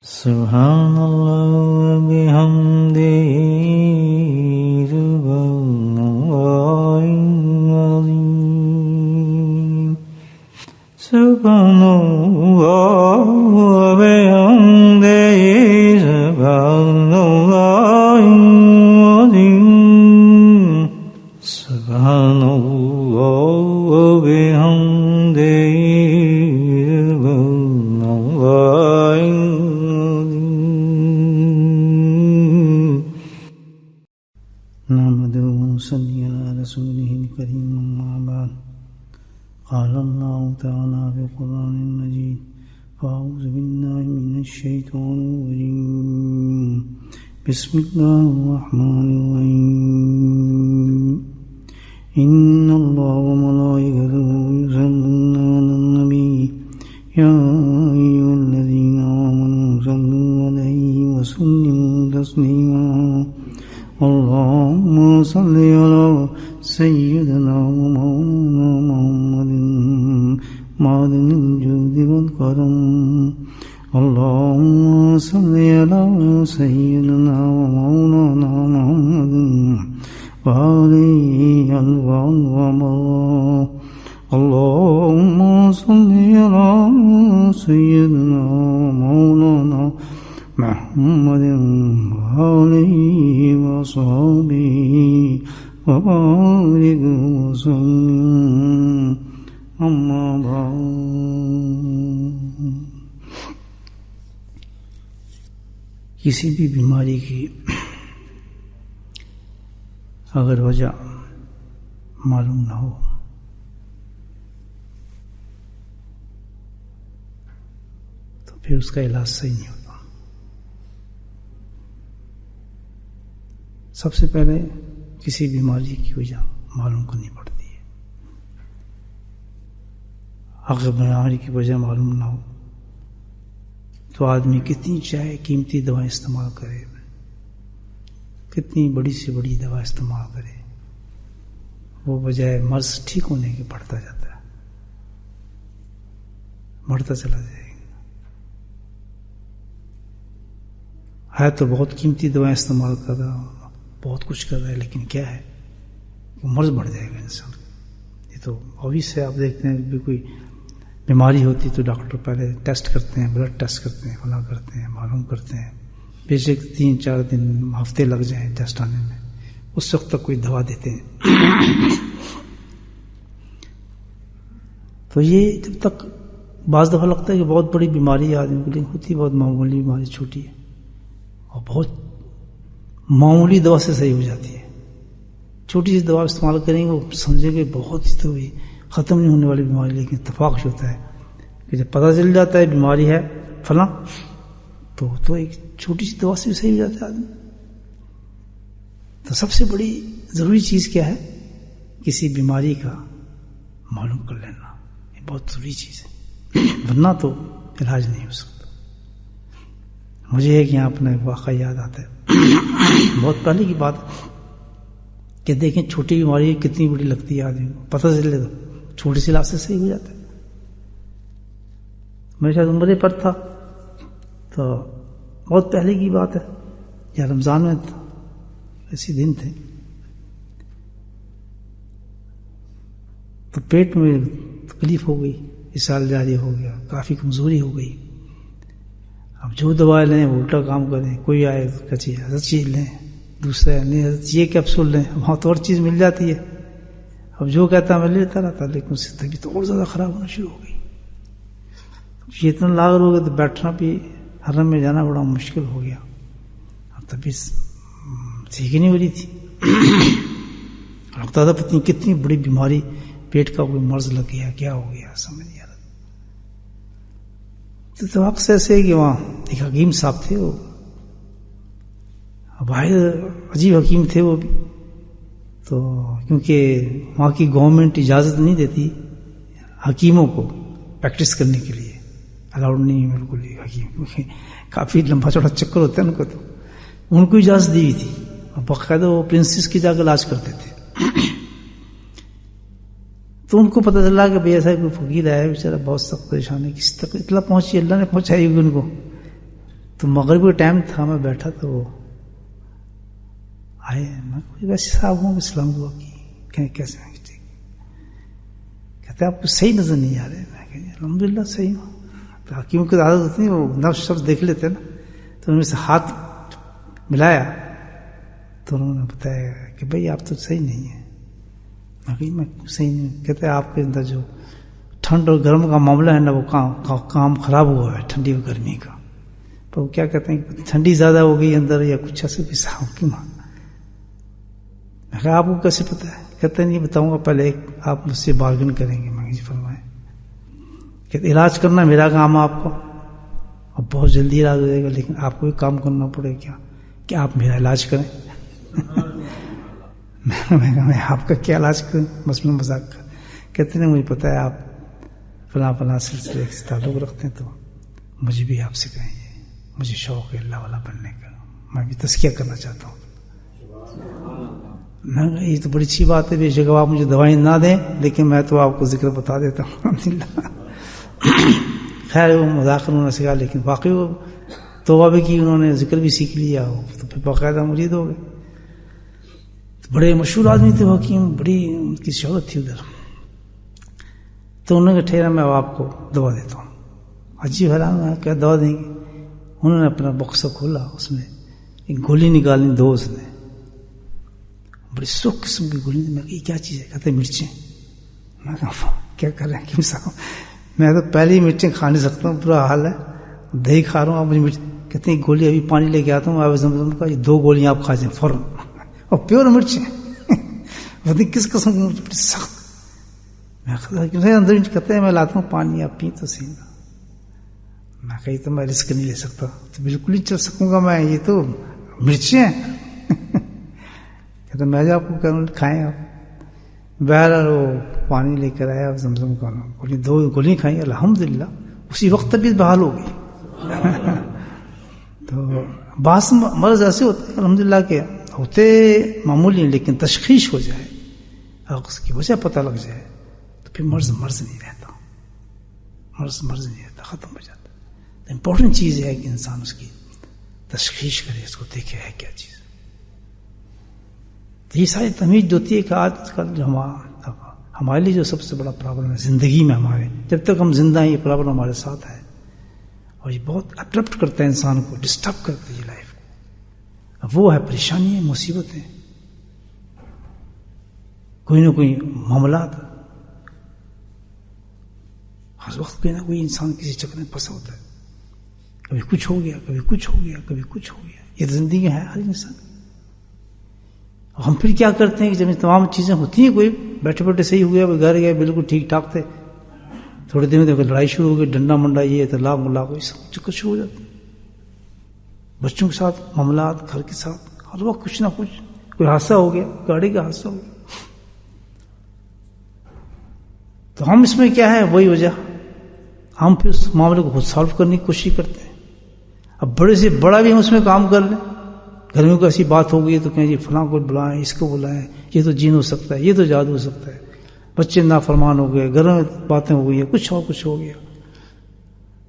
سبحان اللہ و بحمدہ سبحان اللہ العظیم سبحان اللہ و بحمدہ سبحان اللہ العظیم سبحان اللہ و بحمدہ صلی علی رسولہ الکریم اما بعد قال اللہ تعالی فی القرآن المجید فاعوذ باللہ من الشیطان الرجیم بسم اللہ الرحمن الرحیم ان اللہ وملائکتہ یصلون علی النبی یا ایھا الذین آمنوا صلوا علیہ وسلموا تسلیما اللهم صل على سيدنا ومولانا محمد معدن الجود والكرم اللهم صل على سيدنا ومولانا محمد وعليه الوان ومرا اللهم صل على سيدنا ومولانا محمد وآله وصحبه وبارك وسلم أما بعد کسی بھی بیماری کی اگر وجہ معلوم نہ ہو تو پھر اس کا علاج صحیح نہیں ہوتا. سب سے پہلے کسی بیماری کی وجہ معلوم کرنی پڑتی ہے. اگر بیماری کی وجہ معلوم نہ ہو تو آدمی کتنی چاہے قیمتی دوا استعمال کرے, کتنی بڑی سے بڑی دوا استعمال کرے, وہ بجائے مرض ٹھیک ہونے کے بڑھتا جاتا ہے, بڑھتا چلا جائے گا. ہے تو بہت قیمتی دوا استعمال کر رہا ہوں, بہت کچھ کر رہا ہے, لیکن کیا ہے وہ مرض بڑھ جائے گا انسان. یہ تو obvious ہے. آپ دیکھتے ہیں بھی کوئی بیماری ہوتی تو ڈاکٹر پہلے ٹیسٹ کرتے ہیں, بلڈ ٹیسٹ کرتے ہیں, فلاں کرتے ہیں, معلوم کرتے ہیں. بے شک 3-4 دن ہفتے لگ جائیں ٹیسٹ آنے میں, اس وقت تک کوئی دوا دیتے ہیں. تو یہ جب تک بعض دفعہ لگتا ہے کہ بہت بڑی بیماری ہے آدمی کے لیے, ہوتی بہت معمولی بیماری, چھوٹی ہے, اور بہت معمولی دوا سے صحیح ہو جاتی ہے. چھوٹی سی دوا استعمال کریں گے وہ سمجھیں گے بہت ہی تو ختم نہیں ہونے والی بیماری, لیکن اتفاق ہوتا ہے کہ جب پتہ چل جاتا ہے بیماری ہے فلاں تو ایک چھوٹی سی دوا سے بھی صحیح ہو جاتا ہے آدمی. تو سب سے بڑی ضروری چیز کیا ہے, کسی بیماری کا معلوم کر لینا. یہ بہت ضروری چیز ہے, ورنہ تو علاج نہیں ہو سکتا. مجھے ایک یہاں اپنا ایک واقعہ یاد آتا ہے, بہت پہلے کی بات کہ دیکھیں چھوٹی بیماری کتنی بڑی لگتی ہے آدمی کو, پتہ چلے تو چھوٹی سی علاج سے صحیح ہو جاتا ہے. میں شاید عمرے پر تھا, تو بہت پہلے کی بات ہے, یا رمضان میں تھا, ایسے دن تھے. تو پیٹ میں تکلیف ہو گئی, اسہال جاری ہو گیا, کافی کمزوری ہو گئی. اب جو دوائیں لیں وہ الٹا کام کریں, کوئی آئے کچی حضرت چیز لیں, دوسرا نہیں حضرت یہ کیپسول لیں, وہاں تو اور چیز مل جاتی ہے. اب جو کہتا میں لیتا رہتا, لیکن اس سے طبیعت اور زیادہ خراب ہونا شروع ہو گئی. یہ اتنا لاغر ہو گیا تو بیٹھنا بھی, حرم میں جانا بڑا مشکل ہو گیا. اب طبیعت ٹھیک ہی نہیں ہو رہی تھی. لگتا تھا پتہ نہیں کتنی بڑی بیماری, پیٹ کا کوئی مرض لگ گیا, کیا ہو گیا سمجھ نہیں آ رہا. تو اکثر ایسے کہ وہاں ایک حکیم صاحب تھے, وہ باہر عجیب حکیم تھے وہ بھی. تو کیونکہ وہاں کی گورنمنٹ اجازت نہیں دیتی حکیموں کو پریکٹس کرنے کے لیے, الاؤڈ نہیں ہے بالکل ہی حکیم, کیونکہ کافی لمبا چوڑا چکر ہوتا ہے ان کو. تو ان کو اجازت دی ہوئی تھی, اور باقاعدہ وہ پرنسس کی جا کے علاج کرتے تھے. تو ان کو پتہ چلا کہ بھئی ایسا کوئی فقیر آیا ہے بیچارہ, بہت سخت پریشان ہے, کس تک اطلاع پہنچی, اللہ نے پہنچائی ہوئی ان کو. تو مغرب کا ٹائم تھا، میں بیٹھا تو وہ آئے، میں ویسے صاحب ہوں، اسلام دعا کی، کہیں کیسے ہیں؟ ٹھیک، کہتے آپ کو صحیح نظر نہیں آ رہے، میں کہ الحمدللہ صحیح ہوں، کیونکہ عادت ہوتی ہے وہ نفس شخص دیکھ لیتے نا، تو ان میں سے ہاتھ ملایا تو انہوں نے بتایا کہ بھائی آپ تو صحیح نہیں ہیں، میں صحیح نہیں، کہتے آپ کے اندر جو ٹھنڈ اور گرم کا معاملہ ہے نا، وہ کام خراب ہوا ہے ٹھنڈی اور گرمی کا، تو وہ کیا کہتے ہیں کہ ٹھنڈی زیادہ ہو گئی اندر یا کچھ ایسے بھی صاحب کیوں؟ میں کہا آپ کو کیسے پتا ہے؟ کہتے ہیں نہیں بتاؤں گا، پہلے آپ مجھ سے بارگن کریں گے۔ میں جی فرمائیں، کہتے علاج کرنا میرا کام ہے، آپ کو اب بہت جلدی علاج ہو جائے گا، لیکن آپ کو بھی کام کرنا پڑے گا کہ آپ میرا علاج کریں۔ میں کہا میں آپ کا کیا علاج کروں، مثلاً مذاق کر، کہتے ہیں مجھے پتا ہے آپ فلاں فلاں سلسلے سے تعلق رکھتے ہیں، تو مجھے بھی آپ سے کہیں گے، مجھے شوق ہے اللہ والا بننے کا، میں بھی تزکیہ کرنا چاہتا ہوں۔ میں کہا یہ تو بڑی اچھی بات ہے، بے شک آپ مجھے دوائیں نہ دیں، لیکن میں تو آپ کو ذکر بتا دیتا ہوں الحمدللہ۔ خیر وہ مذاق انہوں نے سکھا، لیکن واقعی وہ توبہ بھی کی، انہوں نے ذکر بھی سیکھ لیا، تو پھر باقاعدہ مرید ہو گئے۔ بڑے مشہور آدمی تھے حکیم، بڑی ان کی شہرت تھی ادھر، تو انہوں نے کہا ٹھہرا میں آپ کو دوا دیتا ہوں۔ عجیب حیران ہے کیا دوا دیں گے؟ انہوں نے اپنا بکسہ کھولا، اس میں ایک گولی نکالی، دو اس نے بڑی سخت قسم کی گولی۔ میں یہ کیا چیز ہے؟ کہتے مرچیں۔ میں کہا کیا کر رہے ہیں کیوں صاحب، میں تو پہلے ہی مرچیں کھا نہیں سکتا ہوں، برا حال ہے، دہی کھا رہا ہوں، آپ مجھے مرچ۔ کہتے ہیں گولی ابھی پانی لے کے آتا ہوں، آپ زمزم کا، یہ 2 گولیاں آپ کھا جائیں فوراً، اور پیور مرچیں پتہ کس قسم کی مرچ، بڑی سخت۔ میں اندر کہتے ہیں میں لاتا ہوں پانی، آپ پیں تو صحیح۔ میں کہی تو میں رسک نہیں لے سکتا، تو بالکل ہی چل سکوں گا میں، یہ تو مرچیں ہیں۔ کہتے میں جو آپ کو کہوں کھائیں آپ۔ بہرحال وہ پانی لے کر آیا، زمزم کا 2 گولی کھائیں، الحمدللہ اسی وقت طبیعت بحال ہو گئی۔ تو بعض مرض ایسے ہوتے ہیں الحمدللہ کہ ہوتے معمولی ہیں، لیکن تشخیص ہو جائے، اگر اس کی وجہ پتہ لگ جائے تو پھر مرض نہیں رہتا، مرض نہیں رہتا، ختم ہو جاتا۔ تو امپورٹنٹ چیز ہے کہ انسان اس کی تشخیص کرے، اس کو دیکھے ہے کیا چیز۔ تو یہ ساری تمیز ہوتی ہے کہ آج کل جو ہمارے لیے جو سب سے بڑا پرابلم ہے زندگی میں، ہمارے جب تک ہم زندہ ہیں یہ پرابلم ہمارے ساتھ ہے، اور یہ بہت اپرپٹ کرتا ہے انسان کو، ڈسٹرب کرتا ہے یہ لائف کو۔ وہ ہے پریشانیاں، مصیبتیں، کوئی نہ کوئی معاملات، ہر وقت کوئی نہ کوئی انسان کسی چکر میں پھنسا ہوتا ہے، کبھی کچھ ہو گیا، کبھی کچھ ہو گیا، کبھی کچھ ہو گیا۔ یہ زندگی ہے ہر انسان۔ ہم پھر کیا کرتے ہیں کہ جب تمام چیزیں ہوتی ہیں، کوئی بیٹھے بیٹھے صحیح ہو گیا، گھر گئے بالکل ٹھیک ٹھاک تھے، تھوڑے دن میں لڑائی شروع ہو گئی، ڈنڈا منڈا، یہ طلاق ملاق، یہ سب چکر شروع ہو جاتے ہیں۔ بچوں کے ساتھ معاملات، گھر کے ساتھ، ہر وقت کچھ نہ کچھ، کوئی حادثہ ہو گیا، گاڑی کا حادثہ ہو گیا۔ تو ہم اس میں کیا ہے، وہی وجہ، ہم پھر اس معاملے کو خود سالو کرنے کی کوشش کرتے ہیں۔ اب بڑے سے بڑا بھی ہم اس میں کام کر لیں، گھر میں کوئی ایسی بات ہو گئی ہے تو کہیں جی فلاں کو بلائیں، اس کو بلائیں، یہ تو جن ہو سکتا ہے، یہ تو جادو ہو سکتا ہے، بچے نافرمان ہو گئے، گھر میں باتیں ہو گئی ہیں، کچھ ہو گیا۔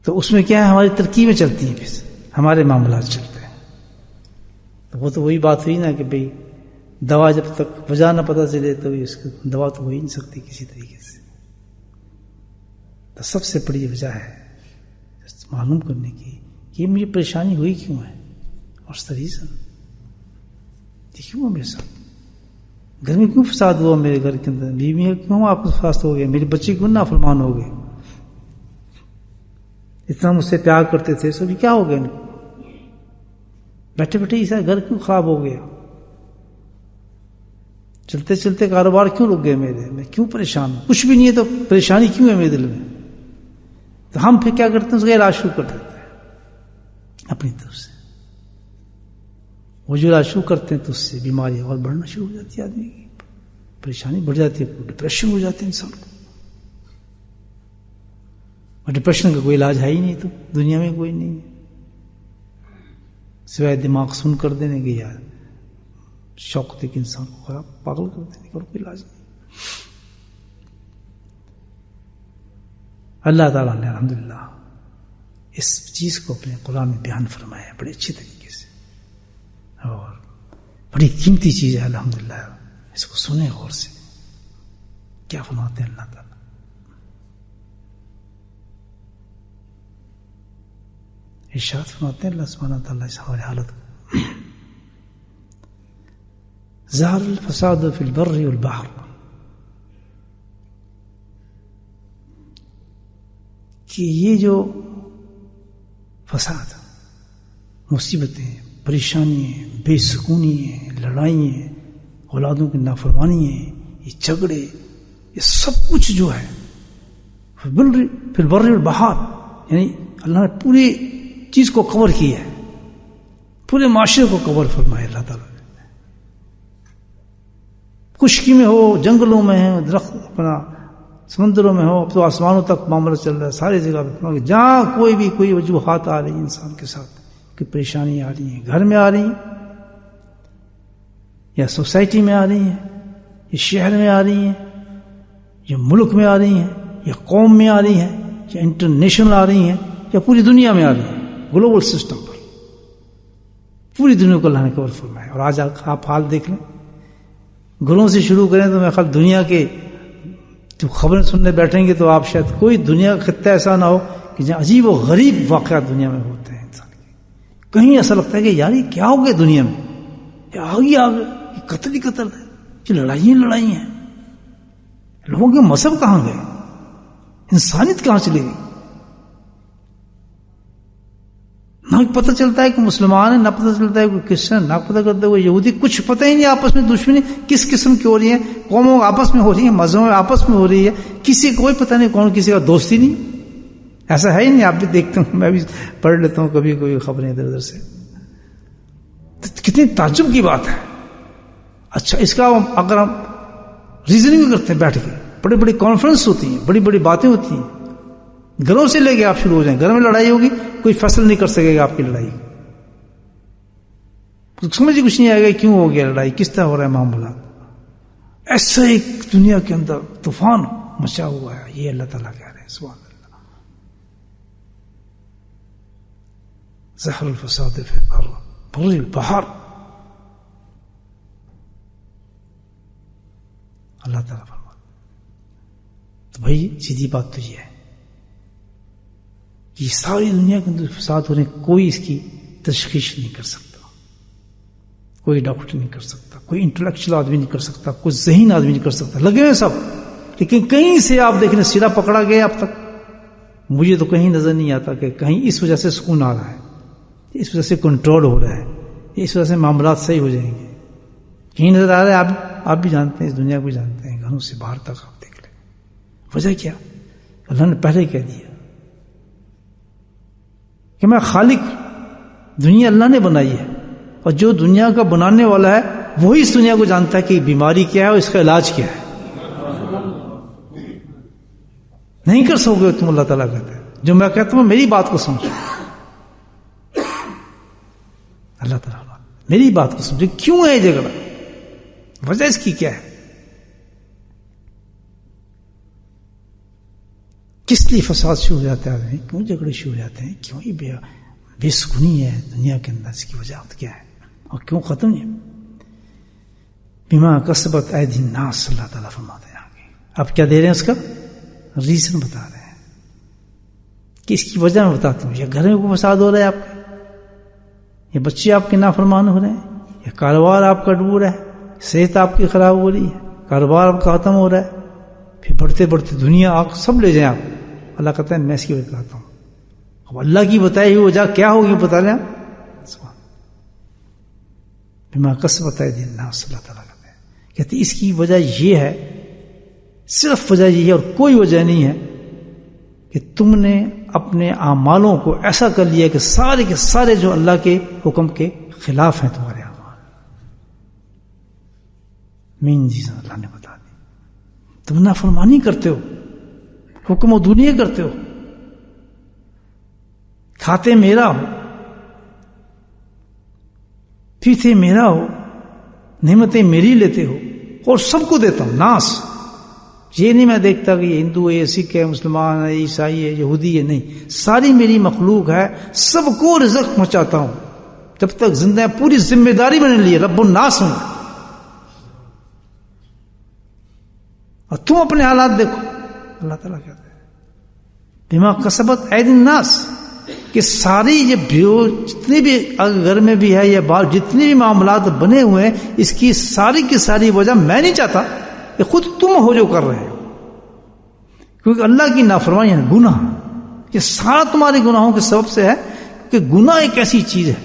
تو اس میں کیا ہے، ہماری ترکیبیں چلتی ہیں، پھر ہمارے معاملات چلتے ہیں۔ تو وہ تو وہی بات ہوئی نا کہ بھئی دوا جب تک وجہ نہ پتہ چلے تو اس کی دوا تو ہو ہی نہیں سکتی کسی طریقے سے۔ تو سب سے بڑی وجہ ہے معلوم کرنے کی کہ مجھے پریشانی ہوئی کیوں ہے، اور ریزن کیوں میرے ساتھ، گھر میں کیوں فساد ہوا، میرے گھر کے اندر بیوی کیوں آپ فاسد ہو گئے، میرے بچے کیوں نافرمان ہو گئے، اتنا مجھ سے پیار کرتے تھے، سب کیا ہو گیا، بیٹھے بیٹھے ایسا گھر کیوں خراب ہو گیا، چلتے چلتے کاروبار کیوں رک گئے میرے، میں کیوں پریشان ہوں، کچھ بھی نہیں ہے تو پریشانی کیوں ہے میرے دل میں۔ تو ہم پھر کیا کرتے ہیں، اس کا علاج شروع کر دیتے ہیں اپنی طرف سے۔ وہ جو علاج شروع کرتے ہیں تو اس سے بیماری اور بڑھنا شروع ہو جاتی ہے، آدمی کی پریشانی بڑھ جاتی ہے، ڈپریشن ہو جاتے ہیں انسان کو۔ اور ڈپریشن کا کوئی علاج ہے ہی نہیں، تو دنیا میں کوئی نہیں ہے سوائے دماغ سن کر دینے کے، یا شوق تھے کہ انسان کو خراب پاگل کر دینے کا، اور کوئی علاج نہیں۔ اللہ تعالیٰ نے الحمدللہ اس چیز کو اپنے قرآن میں بیان فرمایا ہے بڑے اچھے طریقے سے، اور بڑی قیمتی چیز ہے الحمدللہ. اس کو سنیں غور سے، کیا فرماتے ہیں اللہ تعالیٰ. ارشاد فرماتے ہیں اللہ سبحانہ تعالیٰ اس ہماری حالت کو، ظہر الفساد فی البر والبحر، کہ یہ جو فساد، مصیبتیں، پریشانی ہیں، بے سکونی ہیں، لڑائی ہیں، اولادوں کی نافرمانی ہیں، یہ جھگڑے، یہ سب کچھ جو ہے پھر بر والبحر، یعنی اللہ نے پوری چیز کو کور کیا ہے، پورے معاشرے کو کور فرمایا اللہ تعالیٰ نے. خشکی میں ہو، جنگلوں میں ہے، درخت اپنا سمندروں میں ہو، اب تو آسمانوں تک معاملہ چل رہا ہے، ساری جگہ پہ جہاں کوئی وجوہات آ رہی ہیں انسان کے ساتھ، کوئی پریشانی آ رہی ہیں، گھر میں آ رہی ہیں یا سوسائٹی میں آ رہی ہیں، یا شہر میں آ رہی ہیں، یا ملک میں آ رہی ہیں، یا قوم میں آ رہی ہیں، یا انٹرنیشنل آ رہی ہیں، یا پوری دنیا میں آ رہی ہیں، گلوبل سسٹم پر پوری دنیا کو اللہ نے کور فرمایا. اور آج آپ حال دیکھ لیں، گھروں سے شروع کریں تو میں خیال دنیا کے جو خبریں سننے بیٹھیں گے تو آپ شاید کوئی دنیا کا خطہ ایسا نہ ہو کہ جہاں عجیب و غریب واقعات دنیا میں ہوتے ہیں انسان کے. کہیں ایسا لگتا ہے کہ یار یہ کیا ہو گیا دنیا میں، یہ آگے یہ قتل ہی قتل ہے، یہ لڑائی ہیں. لوگوں کے مذہب کہاں گئے، انسانیت کہاں چلی گئی؟ نہ پتہ چلتا ہے کہ مسلمان ہیں، نہ پتہ چلتا ہے کوئی کرسچن، نہ پتہ کرتا ہے کوئی یہودی، کچھ پتہ ہی نہیں. آپس میں دشمنی کس قسم کی ہو رہی ہے، قوموں آپس میں ہو رہی ہیں، مذہبوں میں آپس میں ہو رہی ہے، کسی کوئی پتہ نہیں کون کسی کا دوست ہی نہیں. ایسا ہے ہی نہیں. آپ بھی دیکھتے ہوں، میں بھی پڑھ لیتا ہوں کبھی کوئی خبریں ادھر ادھر سے. کتنی تعجب کی بات ہے. اچھا، اس کا اگر ہم ریزننگ کرتے ہیں بیٹھ کے، بڑی بڑی کانفرنس ہوتی ہیں، بڑی بڑی باتیں ہوتی ہیں، گھروں سے لے کے آپ شروع ہو جائیں. گھر میں لڑائی ہوگی، کوئی فیصلہ نہیں کر سکے گا آپ کی لڑائی، سمجھ ہی کچھ نہیں آئے گا کیوں ہو گیا لڑائی، کس طرح ہو رہا ہے معاملات. ایسا ایک دنیا کے اندر طوفان مچا ہوا ہے. یہ اللہ تعالیٰ کہہ رہے ہیں سبحان اللہ، ظہر الفساد فی البر والبحر. اللہ تعالیٰ فرماتا. تو بھائی سیدھی بات تو یہ ہے، یہ ساری دنیا کے اندر فساد ہو رہے ہیں، کوئی اس کی تشخیص نہیں کر سکتا، کوئی ڈاکٹر نہیں کر سکتا، کوئی انٹلیکچوئل آدمی نہیں کر سکتا، کوئی ذہین آدمی نہیں کر سکتا. لگے ہوئے سب، لیکن کہیں سے آپ دیکھیں سیدھا پکڑا گیا اب تک. مجھے تو کہیں نظر نہیں آتا کہ کہیں اس وجہ سے سکون آ رہا ہے، اس وجہ سے کنٹرول ہو رہا ہے، اس وجہ سے معاملات صحیح ہو جائیں گے. کہیں نظر آ رہا ہے. آپ بھی جانتے ہیں، اس دنیا کو بھی جانتے ہیں، گھروں سے باہر تک آپ دیکھ لیں. وجہ کیا؟ اللہ نے پہلے کہہ دیا کہ میں خالق، دنیا اللہ نے بنائی ہے، اور جو دنیا کا بنانے والا ہے وہی اس دنیا کو جانتا ہے کہ بیماری کیا ہے اور اس کا علاج کیا ہے. نہیں کر سکو گے تم. اللہ تعالیٰ کہتا ہے جو میں کہتا ہوں میری بات کو سمجھو. اللہ تعالیٰ میری بات کو سمجھو. کیوں ہے یہ جھگڑا، وجہ اس کی کیا ہے، کس لیے فساد شروع ہو جاتا ہے، کیوں جھگڑے شروع ہو جاتے ہیں، کیوں ہی بے سکونی ہے دنیا کے اندر، اس کی وجہ کیا ہے اور کیوں ختم نہیں؟ بما کسبت ایدی الناس. اللہ تعالیٰ فرماتے ہیں آگے. آپ کیا دے رہے ہیں، اس کا ریزن بتا رہے ہیں کہ اس کی وجہ میں بتاتا ہوں. یا گھر میں کوئی فساد ہو رہا ہے آپ کا، یا بچے آپ کے نافرمان ہو رہے ہیں، یا کاروبار آپ کا ڈوب رہا ہے، صحت آپ کی خراب ہو رہی ہے، کاروبار آپ کا ختم ہو رہا ہے، پھر بڑھتے بڑھتے دنیا آپ سب لے جائیں آپ. اللہ کہتا ہے میں اس کی وجہ بتاتا ہوں. اب اللہ کی بتائی ہوئی وجہ کیا ہوگی بتا لیں بما کسبت ایدی الناس. اللہ تعالیٰ کہتے ہیں اس کی وجہ یہ ہے، صرف وجہ یہ ہے اور کوئی وجہ نہیں ہے کہ تم نے اپنے اعمالوں کو ایسا کر لیا کہ سارے کے سارے جو اللہ کے حکم کے خلاف ہیں تمہارے اعمال. مین چیز اللہ نے بتا دی. تم نافرمانی کرتے ہو، حکم و دنیا کرتے ہو، کھاتے میرا ہو، پیتے میرا ہو، نعمتیں میری لیتے ہو اور سب کو دیتا ہوں. ناس یہ نہیں میں دیکھتا کہ یہ ہندو ہے، یہ سکھ ہے، مسلمان ہے، عیسائی ہے، یہودی ہے، نہیں، ساری میری مخلوق ہے، سب کو رزق پہنچاتا ہوں جب تک زندہ ہے، پوری ذمہ داری میں نے لی ہے، رب الناس ہوں. اور تم اپنے حالات دیکھو. اللہ تعالیٰ کہتے ہیں بما کسبت ایدی الناس، کہ ساری یہ جتنی بھی گھر میں بھی ہے یا باہر جتنے بھی معاملات بنے ہوئے ہیں، اس کی ساری وجہ میں نہیں چاہتا، یہ خود تم ہو جو کر رہے ہو. کیونکہ اللہ کی نافرمانی ہے گناہ، یہ سارا تمہارے گناہوں کے سبب سے ہے. کہ گناہ ایک ایسی چیز ہے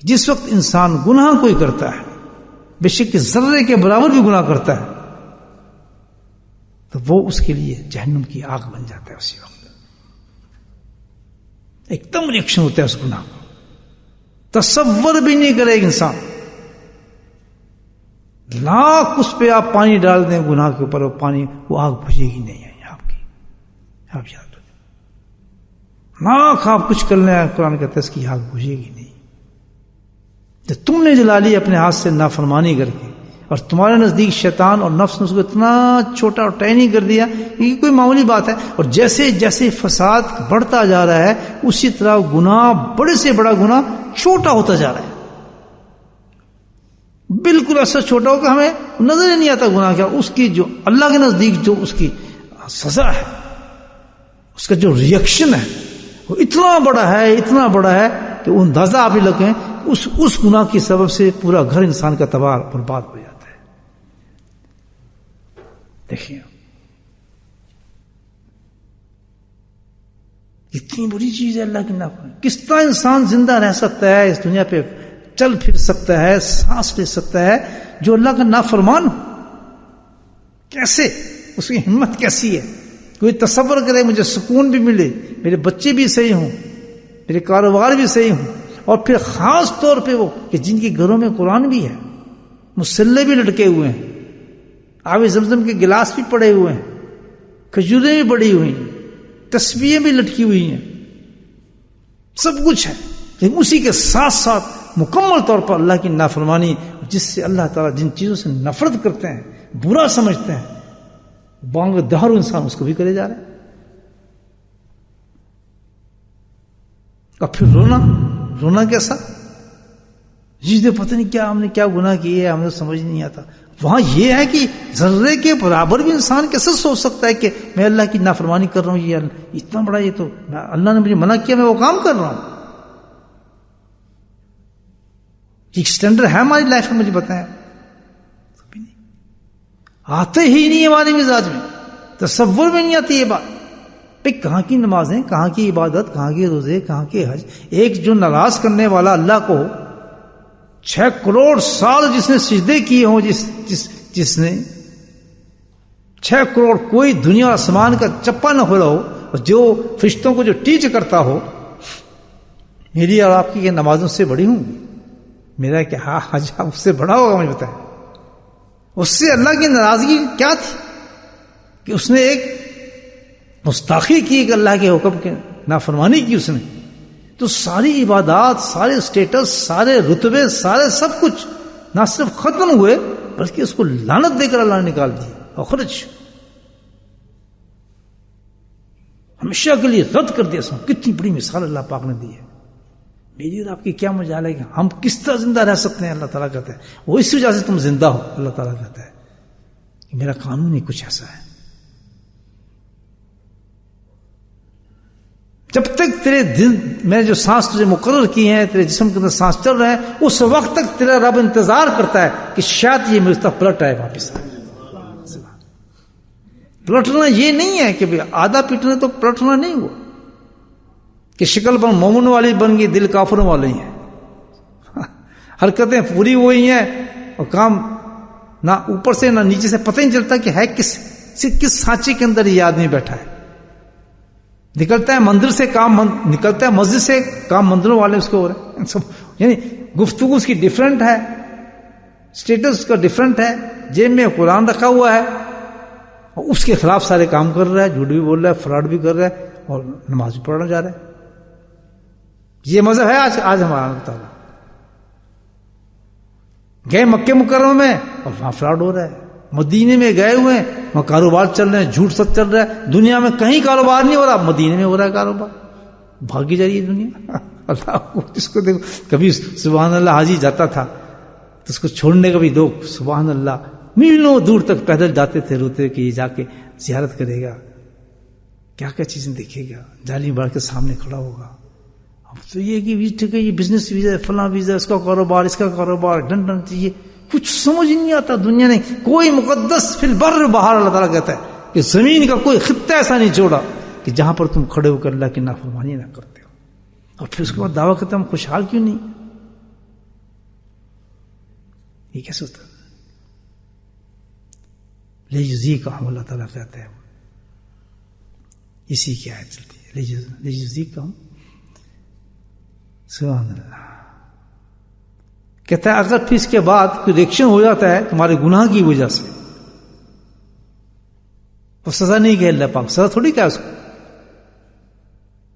جس وقت انسان گناہ کوئی کرتا ہے، بے شک ذرے کے برابر بھی گناہ کرتا ہے، تو وہ اس کے لیے جہنم کی آگ بن جاتا ہے. اسی وقت ایک دم ریئیکشن ہوتا ہے اس گناہ کو، تصور بھی نہیں کرے ایک انسان. لاکھ اس پہ آپ پانی ڈال دیں گناہ کے اوپر، وہ آگ بجھے گی نہیں ہے آپ کی. آپ یاد رکھیں، لاکھ آپ کچھ کر لیں، قرآن کہتا ہے اس کی آگ بجھے گی نہیں. جب تم نے جلا لی اپنے ہاتھ سے نافرمانی کر کے، اور تمہارے نزدیک شیطان اور نفس نے اس کو اتنا چھوٹا اور ٹائنی کر دیا، یہ کوئی معمولی بات ہے. اور جیسے جیسے فساد بڑھتا جا رہا ہے اسی طرح گناہ، بڑے سے بڑا گناہ چھوٹا ہوتا جا رہا ہے. بالکل ایسا چھوٹا ہو کہ ہمیں نظر ہی نہیں آتا گناہ کیا. اس کی جو اللہ کے نزدیک جو اس کی سزا ہے، اس کا جو ریئیکشن ہے، وہ اتنا بڑا ہے کہ وہ اندازہ آپ ہی لگیں. اس گناہ کی سبب سے پورا گھر انسان کا تباہ برباد ہو جاتا ہے. دیکھیے اتنی بری چیز ہے اللہ کی نافرمانی. کس طرح انسان زندہ رہ سکتا ہے اس دنیا پہ، چل پھر سکتا ہے، سانس لے سکتا ہے، جو اللہ کا نافرمان ہو؟ کیسے؟ اس کی ہمت کیسی ہے؟ کوئی تصور کرے مجھے سکون بھی ملے، میرے بچے بھی صحیح ہوں، میرے کاروبار بھی صحیح ہوں، اور پھر خاص طور پہ وہ کہ جن کے گھروں میں قرآن بھی ہے، مصلے بھی لٹکے ہوئے ہیں، آب زمزم کے گلاس بھی پڑے ہوئے ہیں، کھجوریں بھی پڑی ہوئی ہیں، تسبیحیں بھی لٹکی ہوئی ہیں، سب کچھ ہے. لیکن اسی کے ساتھ ساتھ مکمل طور پر اللہ کی نافرمانی، جس سے اللہ تعالیٰ جن چیزوں سے نفرت کرتے ہیں، برا سمجھتے ہیں، بانگ دہر انسان اس کو بھی کرے جا رہا ہے. اور پھر رونا کیسا؟ جس نے پتہ نہیں کیا ہم نے کیا گناہ کیے ہے، ہمیں سمجھ نہیں آتا. وہاں یہ ہے کہ ذرے کے برابر بھی انسان کیسے سوچ سکتا ہے کہ میں اللہ کی نافرمانی کر رہا ہوں، یہ اتنا بڑا، یہ تو اللہ نے مجھے منع کیا، میں وہ کام کر رہا ہوں. ایک سٹینڈرڈ ہے ہماری لائف میں، مجھے بتائیں. آتے ہی نہیں ہمارے مزاج میں، تصور میں نہیں آتی یہ بات. کہاں کی نمازیں، کہاں کی عبادت، کہاں کے روزے، کہاں کے حج. ایک جو ناراض کرنے والا اللہ کو 6 کروڑ سال جس نے سجدے کیے ہوں، جس نے 6 کروڑ، کوئی دنیا آسمان کا چپا نہ ہو رہا ہو، اور جو فرشتوں کو جو ٹیچ کرتا ہو، میری اور آپ کی یہ نمازوں سے بڑی ہوں. میرا کہ ہاں حج اس سے بڑا ہوگا. مجھے بتائیں اس سے اللہ کی ناراضگی کیا تھی کہ اس نے ایک مستاخی کی کہ اللہ کے حکم کے نافرمانی کی اس نے. تو ساری عبادات، سارے سٹیٹس، سارے رتبے، سارے سب کچھ نہ صرف ختم ہوئے بلکہ اس کو لعنت دے کر اللہ نے نکال دی. اخرج، ہمیشہ کے لیے رد کر دیا. کتنی بڑی مثال اللہ پاک نے دی ہے. میری اور آپ کی کیا مجال ہے کہ ہم کس طرح زندہ رہ سکتے ہیں؟ اللہ تعالیٰ کہتا ہے وہ اس وجہ سے تم زندہ ہو. اللہ تعالیٰ کہتا ہے کہ میرا قانون ہی کچھ ایسا ہے. جب تک تیرے دل میں جو سانس تجھے مقرر کی ہیں، تیرے جسم کے اندر سانس چل رہے ہیں، اس وقت تک تیرا رب انتظار کرتا ہے کہ شاید یہ میرے طرف پلٹ آئے واپس. پلٹنا یہ نہیں ہے کہ آدھا پیٹنا، تو پلٹنا نہیں ہوا کہ شکل پر مومن والی بن گئی، دل کافروں والی ہیں. حرکتیں پوری ہوئی ہیں اور کام نہ اوپر سے نہ نیچے سے پتہ نہیں چلتا کہ ہے کس سانچے کے اندر یہ آدمی بیٹھا ہے. نکلتا ہے مندر سے کام نکلتا ہے مسجد سے کام مندروں والے اس کو ہو رہے ہیں. یعنی گفتگو اس کی ڈیفرنٹ ہے، سٹیٹس اس کا ڈیفرنٹ ہے، جیب میں قرآن رکھا ہوا ہے اور اس کے خلاف سارے کام کر رہا ہے، جھوٹ بھی بول رہا ہے، فراڈ بھی کر رہا ہے اور نماز بھی پڑھنا جا رہا ہے. یہ مذہب ہے آج ہمارا. گئے مکے مکرمہ میں اور وہاں فراڈ ہو رہا ہے. مدینے میں گئے ہوئے ہیں, وہاں کاروبار چل رہے ہیں, جھوٹ سچ چل رہا ہے. دنیا میں کہیں کاروبار نہیں ہو رہا, مدینے میں ہو رہا ہے کاروبار. بھاگی جا رہی ہے دنیا. اللہ کو اس کو دیکھو, کبھی سبحان اللہ حاجی جاتا تھا تو اس کو چھوڑنے کا بھی دو, سبحان اللہ میلوں دور تک پیدل جاتے تھے, روتے کہ یہ جا کے زیارت کرے گا, کیا کیا چیزیں دیکھے گا, جالی بڑھ کے سامنے کھڑا ہوگا. اب تو یہ کہ ٹھیک ہے یہ بزنس ویزا ہے, فلاں ویزا, اس کا کاروبار, اس کا کاروبار, ڈن ڈن چاہیے, کچھ سمجھ نہیں آتا دنیا نے. کوئی مقدس فی البر بہار اللہ تعالیٰ کہتا ہے کہ زمین کا کوئی خطہ ایسا نہیں چھوڑا کہ جہاں پر تم کھڑے ہو کر اللہ کی نافرمانی نہ کرتے ہو. اور پھر اس کے بعد دعویٰ کرتے ہم خوشحال کیوں نہیں؟ یہ کیسے ہوتا ہے؟ لیجزیکہم اللہ تعالیٰ کہتا ہے, اسی کی آیت چلتی ہے, لیجزیکہم. سبحان اللہ. کہتا ہے اگر پھر اس کے بعد کوئی ریئیکشن ہو جاتا ہے تمہارے گناہ کی وجہ سے, وہ سزا نہیں کہ اللہ پاک, سزا تھوڑی کیا اس کو.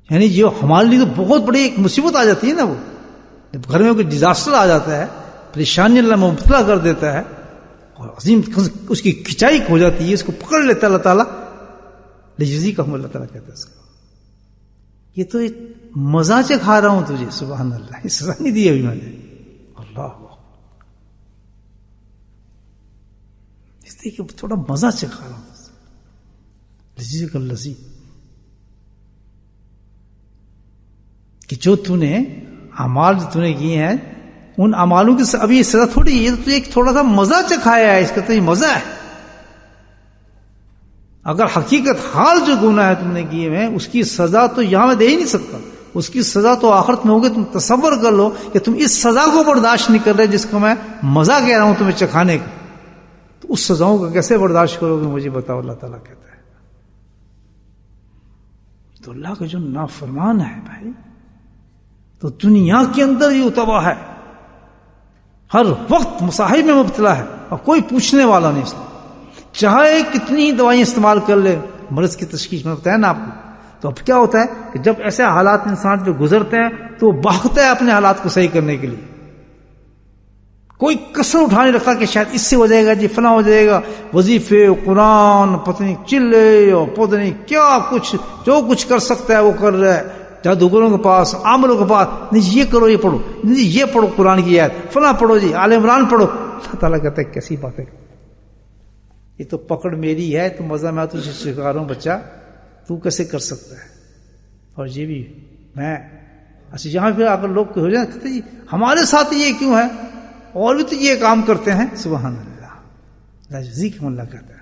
یعنی جو ہمارے لیے تو بہت بڑی ایک مصیبت آ جاتی ہے نا, وہ جب گھر میں کوئی ڈیزاسٹر آ جاتا ہے, پریشانی اللہ مبتلا کر دیتا ہے, اور عظیم اس کی کھچائی ہو جاتی ہے, اس کو پکڑ لیتا ہے اللہ تعالیٰ. لیجزیکہم اللہ تعالیٰ کہتا ہے اس کو, یہ تو مزہ چکھا رہا ہوں تجھے, سبحان اللہ, یہ سزا نہیں دی ابھی میں نے. اللہ اس لیے کہ تھوڑا مزہ چکھا رہا ہوں. لذیذ اللذیذ, کہ جو تو نے اعمال جو تو نے کیے ہیں ان اعمالوں کی ابھی یہ سزا تھوڑی, یہ تو ایک تھوڑا سا مزہ چکھایا ہے, اس کا تو یہ مزہ ہے. اگر حقیقت حال جو گناہ ہے تم نے کیے ہیں اس کی سزا تو یہاں میں دے ہی نہیں سکتا, اس کی سزا تو آخرت میں ہوگی. تم تصور کر لو کہ تم اس سزا کو برداشت نہیں کر رہے جس کو میں مزہ کہہ رہا ہوں تمہیں چکھانے کا, تو اس سزاؤں کو کیسے برداشت کرو گے مجھے بتاؤ. اللہ تعالیٰ کہتا ہے تو اللہ کا جو نافرمان ہے بھائی, تو دنیا کے اندر یہ تباہ ہے, ہر وقت مصائب میں مبتلا ہے, اور کوئی پوچھنے والا نہیں. اس میں چاہے کتنی ہی دوائیں استعمال کر لے, مرض کی تشخیص میں بتایا نا آپ کو. تو اب کیا ہوتا ہے کہ جب ایسے حالات انسان جو گزرتے ہیں تو وہ بھاگتا ہے اپنے حالات کو صحیح کرنے کے لیے. کوئی کسر اٹھا نہیں رکھتا کہ شاید اس سے ہو جائے گا, جی فلاں ہو جائے گا, وظیفے, قرآن, پتہ نہیں چلے, اور پتہ نہیں کیا کچھ, جو کچھ کر سکتا ہے وہ کر رہا ہے. جادوگروں کے پاس, عاملوں کے پاس, نہیں یہ کرو, یہ پڑھو, نہیں یہ پڑھو قرآن کی آیت, فلاں پڑھو, جی آل عمران پڑھو. اللہ تعالیٰ کہتا ہے کیسی بات ہے, یہ تو پکڑ میری ہے, تو مزہ میں تجھے سکھا رہا ہوں بچہ, تو کیسے کر سکتا ہے. اور یہ بھی میں اچھا یہاں پھر اگر لوگ ہو جائیں کہتے جی ہمارے ساتھ یہ کیوں ہے, اور بھی تو یہ کام کرتے ہیں. سبحان اللہ, لیجزیکہم اللہ کہتا ہے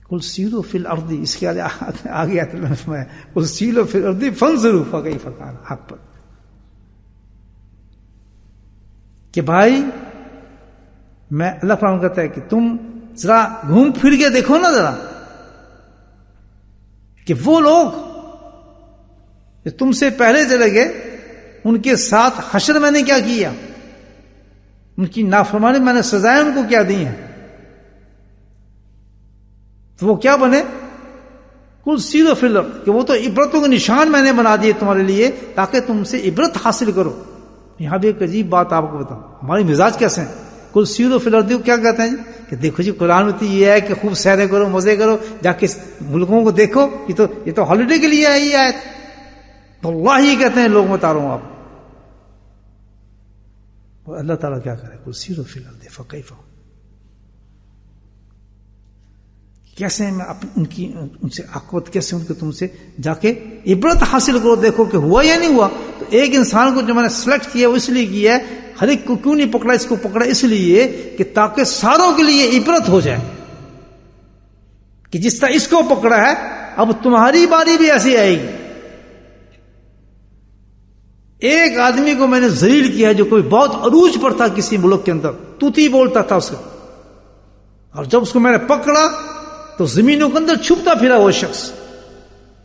قل سیروا فی الارض, اس کے آگے آتا ہے قل سیروا فی الارض فانظروا کیف کان, حق پر کہ بھائی میں اللہ فرمان کہتا ہے کہ تم ذرا گھوم پھر کے دیکھو نا ذرا, کہ وہ لوگ جو تم سے پہلے چلے گئے ان کے ساتھ حشر میں نے کیا کیا, ان کی نافرمانی میں نے سزائیں ان کو کیا دی ہیں, تو وہ کیا بنے. کل سیروا فی الارض, کہ وہ تو عبرتوں کے نشان میں نے بنا دیے تمہارے لیے تاکہ تم سے عبرت حاصل کرو. یہاں بھی ایک عجیب بات آپ کو بتاؤں, ہمارے مزاج کیسے ہیں. کل سیروا فی الارض کیا کہتے ہیں جی, کہ دیکھو جی قرآن میں تو یہ ہے کہ خوب سیریں کرو, مزے کرو, جا کے ملکوں کو دیکھو, یہ تو ہالیڈے کے لیے ہے یہ آیت. تو اللہ ہی کہتے ہیں لوگ بتا رہا ہوں آپ. اللہ تعالیٰ کیا کرے, کل سیروا فی الارض فکیف, کیسے میں ان سے عاقبت کیسے ان کے تم سے جا کے عبرت حاصل کرو, دیکھو کہ ہوا یا نہیں ہوا. تو ایک انسان کو جو میں نے سلیکٹ کیا وہ اس لیے کیا ہے, ہر ایک کو کیوں نہیں پکڑا, اس کو پکڑا اس لیے کہ تاکہ ساروں کے لیے عبرت ہو جائے کہ جس طرح اس کو پکڑا ہے اب تمہاری باری بھی ایسی آئے گی. ایک آدمی کو میں نے ذلیل کیا ہے جو کوئی بہت عروج پر تھا کسی ملک کے اندر, توتی بولتا تھا اس کو, اور جب اس کو میں نے پکڑا تو زمینوں کے اندر چھپتا پھرا وہ شخص,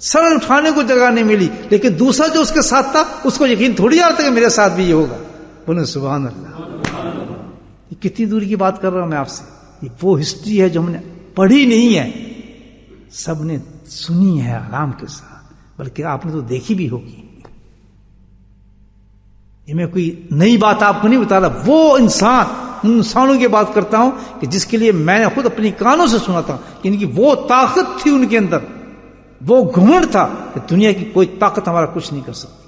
سر اٹھانے کو جگہ نہیں ملی. لیکن دوسرا جو اس کے ساتھ تھا اس کو یقین تھوڑی آتا کہ میرے ساتھ بھی یہ ہوگا. بولے سبحان اللہ. یہ کتنی دور کی بات کر رہا ہوں میں آپ سے, یہ وہ ہسٹری ہے جو ہم نے پڑھی نہیں ہے, سب نے سنی ہے آرام کے ساتھ, بلکہ آپ نے تو دیکھی بھی ہوگی. یہ میں کوئی نئی بات آپ کو نہیں بتا رہا. وہ انسان ان انسانوں کی بات کرتا ہوں کہ جس کے لیے میں نے خود اپنی کانوں سے سنا تھا کہ ان کی وہ طاقت تھی ان کے اندر، وہ گھمنڈ تھا کہ دنیا کی کوئی طاقت ہمارا کچھ نہیں کر سکتی.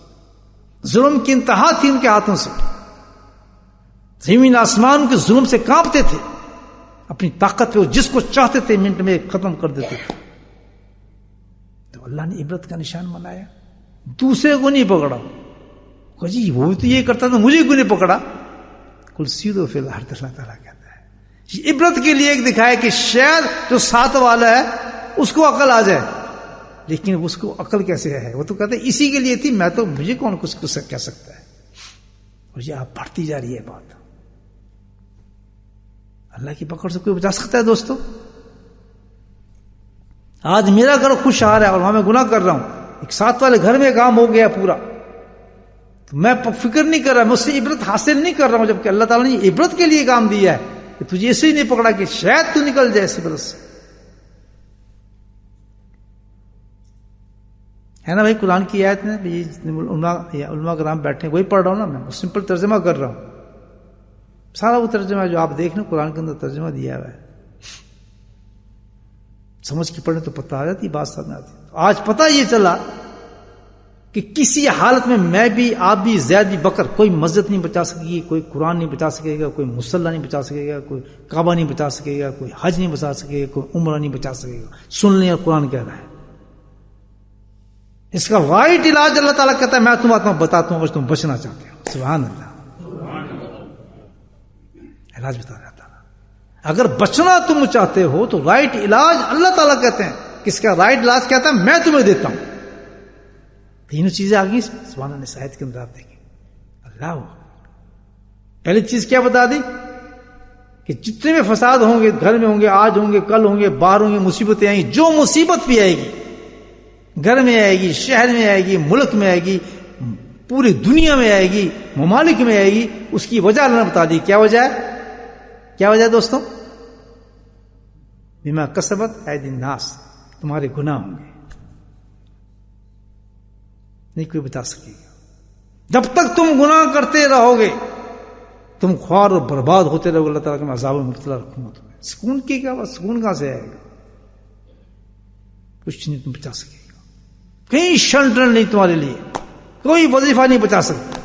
ظلم کی انتہا تھی ان کے ہاتھوں سے، زمین آسمان کے ظلم سے کانپتے تھے، اپنی طاقت پہ جس کو چاہتے تھے منٹ میں ختم کر دیتے تھے. تو اللہ نے عبرت کا نشان بنایا، دوسرے کو نہیں پکڑا. جی وہ تو یہ کرتا تھا، مجھے کیوں نہیں پکڑا؟ کل سیدھو فی الارض، اللہ تعالیٰ کہتا ہے. یہ عبرت کے لیے ایک دکھایا کہ شاید جو ساتھ والا ہے اس کو عقل آ جائے، لیکن اس کو عقل کیسے ہے؟ وہ تو کہتے ہیں اسی کے لیے تھی، میں تو مجھے کون کچھ کہہ سکتا ہے. اور یہ آپ بڑھتی جا رہی ہے بات. اللہ کی پکڑ سے کوئی بچا سکتا ہے دوستو؟ آج میرا گھر خوش آ رہا ہے اور وہاں میں گناہ کر رہا ہوں، ایک ساتھ والے گھر میں کام ہو گیا پورا، تو میں فکر نہیں کر رہا، میں اس سے عبرت حاصل نہیں کر رہا ہوں، جبکہ اللہ تعالیٰ نے عبرت کے لیے کام دیا ہے کہ تجھے ایسے ہی نہیں پکڑا کہ شاید تو نکل جائے اس عبرت سے. ہے نا بھائی؟ قرآن کی آیت میں علماء کرام بیٹھے وہی پڑھ رہا ہوں نا، میں سمپل ترجمہ کر رہا ہوں. سارا وہ ترجمہ جو آپ دیکھ لیں قرآن کے اندر ترجمہ دیا ہوا ہے، سمجھ کے پڑھنے تو پتہ آ جاتی، بات سامنے آتی. آج پتہ یہ چلا کہ کسی حالت میں میں بھی، آپ بھی، زید بھی بکر، کوئی مسجد نہیں بچا سکے گی، کوئی قرآن نہیں بچا سکے گا، کوئی مصلی نہیں بچا سکے گا، کوئی کعبہ نہیں بچا سکے گا، کوئی حج نہیں بچا سکے گا، کوئی عمرہ نہیں بچا سکے گا. سن لیں قرآن کہہ رہا ہے. اس کا رائٹ علاج اللہ تعالیٰ کہتا ہے میں تمہیں بتاتا ہوں، تم بچنا چاہتے ہو. سبحان اللہ، علاج بتا رہا تھا. اگر بچنا تم چاہتے ہو تو رائٹ علاج اللہ تعالیٰ کہتے ہیں. کس کا رائٹ علاج کہتا ہے؟ میں تمہیں دیتا ہوں. تینوں چیزیں آ گئی سبحان اللہ آیت کے اندر. آپ دیکھیں اللہ پہلی چیز کیا بتا دی کہ جتنے بھی فساد ہوں گے، گھر میں ہوں گے، آج ہوں گے، کل ہوں گے، باہر ہوں گے، مصیبتیں آئیں گی. جو مصیبت بھی آئے گی، گھر میں آئے گی، شہر میں آئے گی، ملک میں آئے گی، پوری دنیا میں آئے گی، ممالک میں آئے گی، اس کی وجہ اللہ نے بتا دی. کیا وجہ ہے؟ کیا وجہ ہے دوستوں؟ بما کسبت ایدی الناس، تمہارے گناہ ہوں گے. نہیں کوئی بتا سکے گا. جب تک تم گناہ کرتے رہو گے تم خوار اور برباد ہوتے رہو گے. اللہ تعالیٰ کے میں عذاب میں مبتلا رکھوں گا تمہیں. سکون کی کیا بات؟ سکون کہاں سے آئے گا؟ کچھ نہیں تم بچا سکے گا. کہیں شیلٹر نہیں تمہارے لیے، کوئی وظیفہ نہیں بچا سکتا،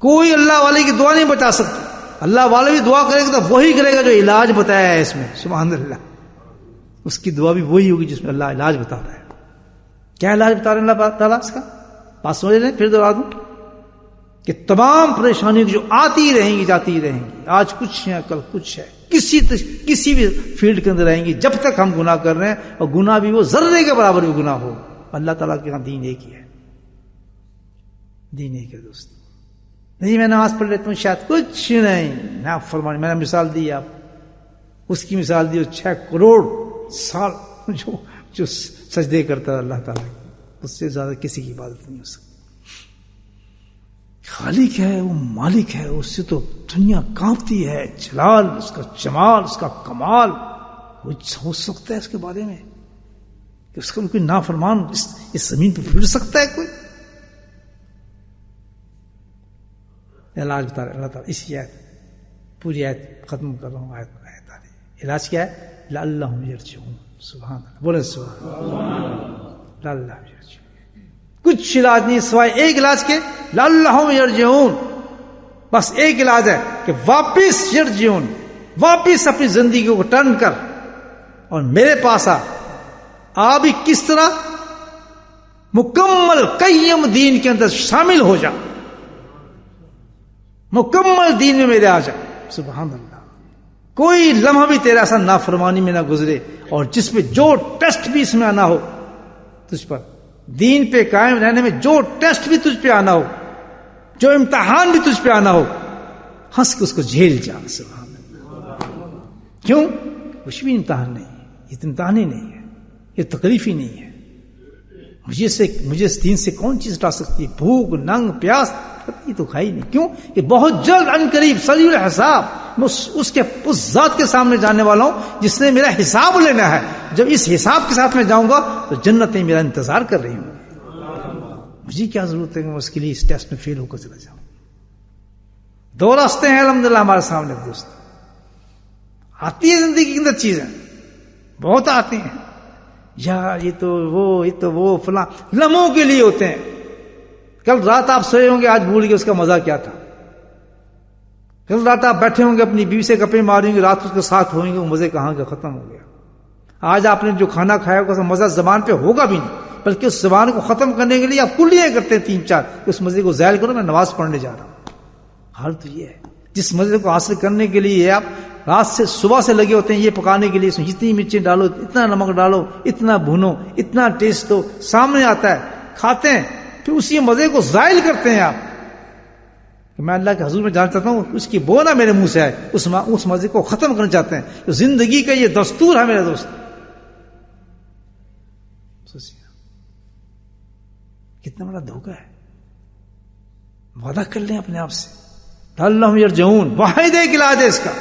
کوئی اللہ والے کی دعا نہیں بچا سکتا. اللہ والے بھی دعا کرے گا تو وہی کرے گا جو علاج بتایا ہے اس میں. سبحان اللہ، اس کی دعا بھی وہی ہوگی جس میں اللہ علاج بتا رہا ہے. کیا علاج بتا رہے ہیں اللہ تعالیٰ؟ اس کا بات سمجھ رہے ہیں؟ پھر دوہرا دوں کہ تمام پریشانیوں جو آتی رہیں گی، جاتی رہیں گی، آج کچھ ہے کل کچھ ہے، کسی بھی فیلڈ کے اندر رہیں گی، جب تک ہم گناہ کر رہے ہیں، اور گناہ بھی وہ ذرے کے برابر بھی گناہ ہو. اللہ تعالیٰ کے یہاں دین ایک ہی ہے. دین ایک ہے دوست. نہیں میں نماز پڑھ لیتا ہوں شاید کچھ نہیں، نہ فرمانی. میں نے مثال دی، آپ اس کی مثال دی 6 کروڑ سال جو سجدے کرتا ہے اللہ تعالیٰ، اس سے زیادہ کسی کی عبادت نہیں ہو سکتی. خالق ہے، وہ مالک ہے، اس سے تو دنیا کانپتی ہے. جلال اس کا، جمال اس کا، کمال. کوئی سوچ سکتا ہے اس کے بارے میں کہ اس کا کوئی نافرمان اس زمین پہ پھر سکتا ہے کوئی؟ علاج بتا رہے اللہ تعالیٰ. اسی آیت پوری آیت ختم کر رہا ہوں. آیت آ رہی علاج کیا ہے؟ لعلہم یرجعون. سبحان اللہ، بولے سبحان اللہ. لعلہم یرجعون. کچھ علاج نہیں سوائے ایک علاج کے، لعلہم یرجعون. بس ایک علاج ہے کہ واپس یرجعون، واپس اپنی زندگی کو ٹرن کر اور میرے پاس آ بھی. کس طرح؟ مکمل قیم دین کے اندر شامل ہو جا، مکمل دین میں میرے آ جا. سبحان اللہ. کوئی لمحہ بھی تیرا ایسا نافرمانی میں نہ گزرے، اور جس میں جو ٹیسٹ بھی اس میں آنا ہو تجھ پر، دین پہ قائم رہنے میں جو ٹیسٹ بھی تجھ پہ آنا ہو، جو امتحان بھی تجھ پہ آنا ہو، ہنس کے اس کو جھیل جا. سبحان اللہ. کیوں؟ کچھ بھی امتحان نہیں ہے، یہ امتحان ہی نہیں ہے، یہ تکلیف ہی نہیں ہے. مجھے اس دین سے کون چیز ہٹا سکتی ہے؟ بھوک، ننگ، پیاس، یہ تو کھائی نہیں. کیوں؟ کہ بہت جلد ان قریب سریع الحساب میں اس ذات کے سامنے جانے والا ہوں جس نے میرا حساب لینا ہے. جب اس حساب کے ساتھ میں جاؤں گا تو جنتیں میرا انتظار کر رہی ہوں. مجھے کیا ضرورت ہے کہ میں اس کے لیے اس ٹیسٹ میں فیل ہو کر چلا جاؤں؟ دو راستے ہیں الحمدللہ ہمارے سامنے دوست. آتی ہے زندگی کے اندر چیزیں بہت آتی ہیں، یار یہ تو وہ فلاں لمحوں کے لیے ہوتے ہیں. کل رات آپ سوئے ہوں گے، آج بھول گئے اس کا مزہ کیا تھا. کل رات آپ بیٹھے ہوں گے اپنی بیوی سے گپیں ماریں گے، رات اس کے ساتھ ہوئیں گے، وہ مزے کہاں کے ختم ہو گیا. آج آپ نے جو کھانا کھایا اس کا مزہ زبان پہ ہوگا بھی نہیں، بلکہ اس زبان کو ختم کرنے کے لیے آپ کلیاں کرتے ہیں 3-4 اس مزے کو زائل کرو، میں نماز پڑھنے جا رہا ہوں. حال تو یہ ہے جس مزے کو حاصل کرنے کے لیے آپ رات سے صبح سے لگے ہوتے ہیں، یہ پکانے کے لیے اس میں جتنی مرچیں ڈالو، اتنا نمک ڈالو، اتنا بھونو، اتنا ٹیسٹ ہو، سامنے آتا ہے، کھاتے ہیں، پھر اسی مزے کو زائل کرتے ہیں آپ کہ میں اللہ کے حضور میں جانا چاہتا ہوں اس کی بو نہ میرے منہ سے آئے، اس مزے کو ختم کرنا چاہتے ہیں. تو زندگی کا یہ دستور ہے میرے دوست. کتنا بڑا دھوکہ ہے. وعدہ کر لیں اپنے آپ سے، لعلہم یرجعون. واحد ایک علاج ہے اس کا،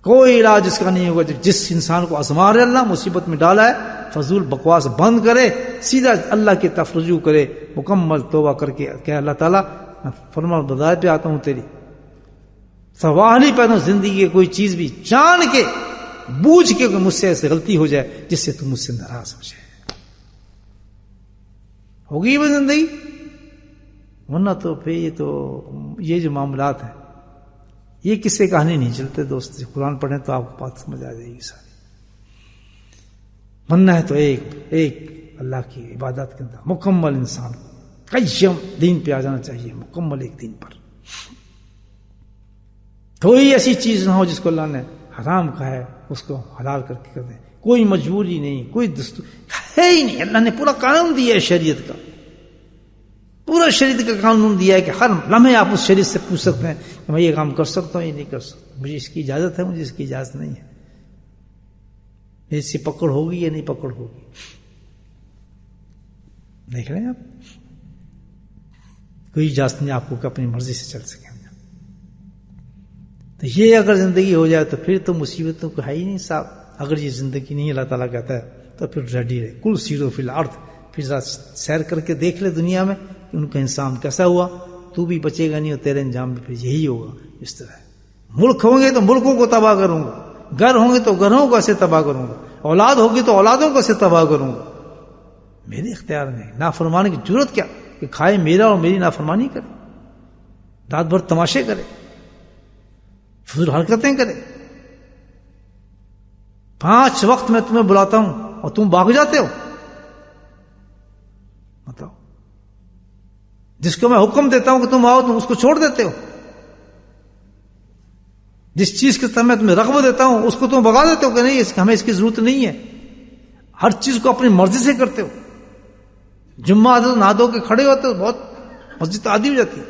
کوئی علاج اس کا نہیں ہوگا. جس انسان کو آزما رہے اللہ مصیبت میں ڈالا ہے، فضول بکواس بند کرے، سیدھا اللہ کی طرف رجوع کرے، مکمل توبہ کر کے کہ اللہ تعالیٰ میں فرما بردار پہ آتا ہوں، تیری سواہ نہیں پیدا ہوں زندگی کی کوئی چیز بھی جان کے بوجھ کے مجھ سے ایسے غلطی ہو جائے جس سے تم مجھ سے ناراض ہو جائے. ہوگی وہ زندگی، ورنہ تو پھر یہ جو معاملات ہیں یہ کسی کہانی نہیں چلتے دوست. قرآن پڑھیں تو آپ کو بات سمجھ آ جائے گی ساری. بننا ہے تو ایک اللہ کی عبادت کے اندر مکمل انسان قیم دین پہ آ جانا چاہیے، مکمل ایک دین پر. کوئی ایسی چیز نہ ہو جس کو اللہ نے حرام کہا ہے اس کو حلال کر کے کر دیں. کوئی مجبوری نہیں، کوئی دستور ہے ہی نہیں. اللہ نے پورا قانون دیا ہے شریعت کا، پورا شریعت کا قانون دیا ہے کہ ہر لمحے آپ اس شریعت سے پوچھ سکتے ہیں کہ میں یہ کام کر سکتا ہوں، یہ نہیں کر سکتا، مجھے اس کی اجازت ہے، مجھے اس کی اجازت نہیں ہے، اس سے پکڑ ہوگی یا نہیں پکڑ ہوگی. دیکھ رہے ہیں آپ، کوئی اجازت نہیں آپ کو کہ اپنی مرضی سے چل سکیں. تو یہ اگر زندگی ہو جائے تو پھر تو مصیبتوں کو ہے ہی نہیں صاحب. اگر یہ زندگی نہیں اللہ تعالیٰ کہتا ہے تو پھر ریڈی رہے. کل سیرو فی الارض، پھر ذرا سیر کر کے دیکھ لے دنیا میں کہ ان کا انسان کیسا ہوا. تو بھی بچے گا نہیں اور تیرے انجام بھی پھر یہی ہوگا. اس طرح ملک ہوں گے تو ملکوں کو تباہ کروں گا، گھر ہوں گے تو گھروں کو ایسے تباہ کروں گا، اولاد ہوگی تو اولادوں کو ایسے تباہ کروں گا. میرے اختیار میں نافرمانی کی ضرورت کیا کہ کھائے میرا اور میری نافرمانی کرے، رات بھر تماشے کرے، فضول حرکتیں کرے. 5 وقت میں تمہیں بلاتا ہوں اور تم بھاگ جاتے ہو. بتاؤ، جس کو میں حکم دیتا ہوں کہ تم آؤ تم اس کو چھوڑ دیتے ہو. جس چیز کی طرف میں تمہیں رغبت دیتا ہوں اس کو تم بگا دیتے ہو کہ نہیں ہمیں اس کی ضرورت نہیں ہے. ہر چیز کو اپنی مرضی سے کرتے ہو. جمعہ نہا دھو کے کھڑے ہوتے ہو، بہت مسجد عادی ہو جاتی ہے.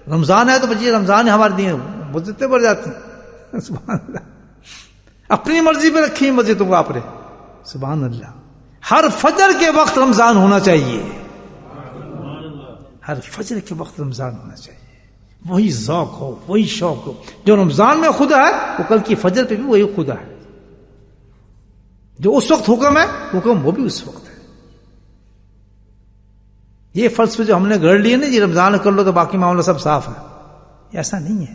رمضان ہے تو بچے رمضان ہے ہمارے دین مسجدیں بڑھ جاتی ہیں. سبحان اللہ، اپنی مرضی پہ رکھی مسجدوں کو آپ نے. سبحان اللہ. ہر فجر کے وقت رمضان ہونا چاہیے، ہر فجر کے وقت رمضان ہونا چاہیے. وہی ذوق ہو، وہی شوق ہو جو رمضان میں خدا ہے وہ کل کی فجر پہ بھی وہی خدا ہے. جو اس وقت حکم ہے حکم وہ بھی اس وقت ہے. یہ فلسفے جو ہم نے گھڑ لیے نا جی رمضان کر لو تو باقی معاملہ سب صاف ہے، ایسا نہیں ہے،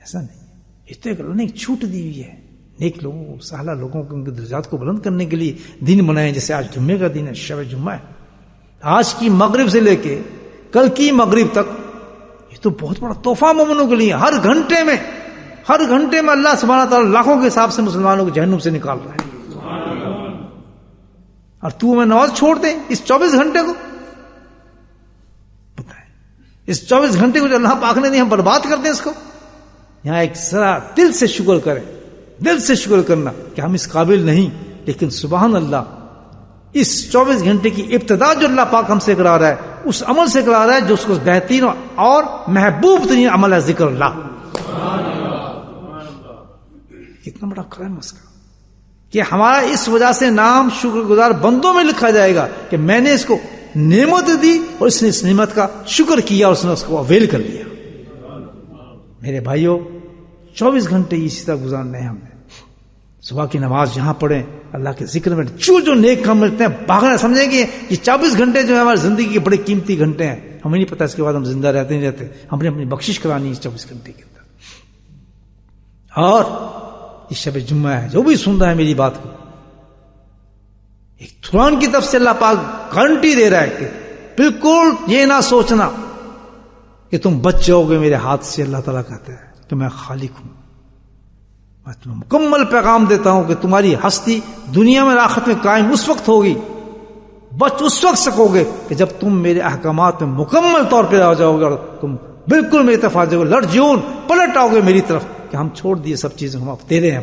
ایسا نہیں ہے. اس تو اللہ نے ایک چھوٹ دی ہوئی ہے نیک لوگوں صالح لوگوں کو، ان کے درجات کو بلند کرنے کے لیے دن بنائے. جیسے آج جمعے کا دن ہے، شب جمعہ ہے. آج کی مغرب سے لے کے کل کی مغرب تک یہ تو بہت بڑا تحفہ مومنوں کے لیے. ہر گھنٹے میں اللہ سبحانہ تعالیٰ لاکھوں کے حساب سے مسلمانوں کو جہنم سے نکال رہا ہے. اور تو میں نماز چھوڑ دیں اس 24 گھنٹے کو. بتائیں اس 24 گھنٹے کو جو اللہ پاک نے دی ہم برباد کر دیں اس کو. یہاں ایک ذرا دل سے شکر کریں، دل سے شکر کرنا کہ ہم اس قابل نہیں، لیکن سبحان اللہ اس 24 گھنٹے کی ابتدا جو اللہ پاک ہم سے کرا رہا ہے اس عمل سے کرا رہا ہے جو اس کو بہترین اور محبوب ترین عمل ہے ذکر اللہ. کتنا بڑا کرم اس کا کہ ہمارا اس وجہ سے نام شکر گزار بندوں میں لکھا جائے گا کہ میں نے اس کو نعمت دی اور اس نے اس نعمت کا شکر کیا اور اس نے اس کو اویل کر لیا. میرے بھائیوں 24 گھنٹے اسی طرح گزارنے ہیں ہم نے. صبح کی نماز یہاں پڑھیں, اللہ کے ذکر میں جو نیک کام ملتے ہیں بھاگنا. سمجھیں کہ یہ 24 گھنٹے جو ہے ہماری زندگی کے بڑے قیمتی گھنٹے ہیں, ہمیں نہیں پتا اس کے بعد ہم زندہ رہتے نہیں رہتے. ہم نے اپنی بخشش کرانی ہے 24 گھنٹے کے اندر. اور یہ شب جمعہ ہے, جو بھی سن رہا ہے میری بات کو, ایک قرآن کی طرف سے اللہ پاک گارنٹی دے رہا ہے کہ بالکل یہ نہ سوچنا کہ تم بچ جاؤ گے میرے ہاتھ سے. اللہ تعالیٰ کہتا ہے کہ میں خالق ہوں, میں تمہیں مکمل پیغام دیتا ہوں کہ تمہاری ہستی دنیا میں آخرت میں قائم اس وقت ہوگی, بچ اس وقت سکو گے کہ جب تم میرے احکامات میں مکمل طور پہ آ جاؤ گے اور تم بالکل میری طرف آ جاؤ گے, لڑجون پلٹ آؤ گے میری طرف کہ ہم چھوڑ دیے سب چیزیں, ہم آپ تیرے ہیں.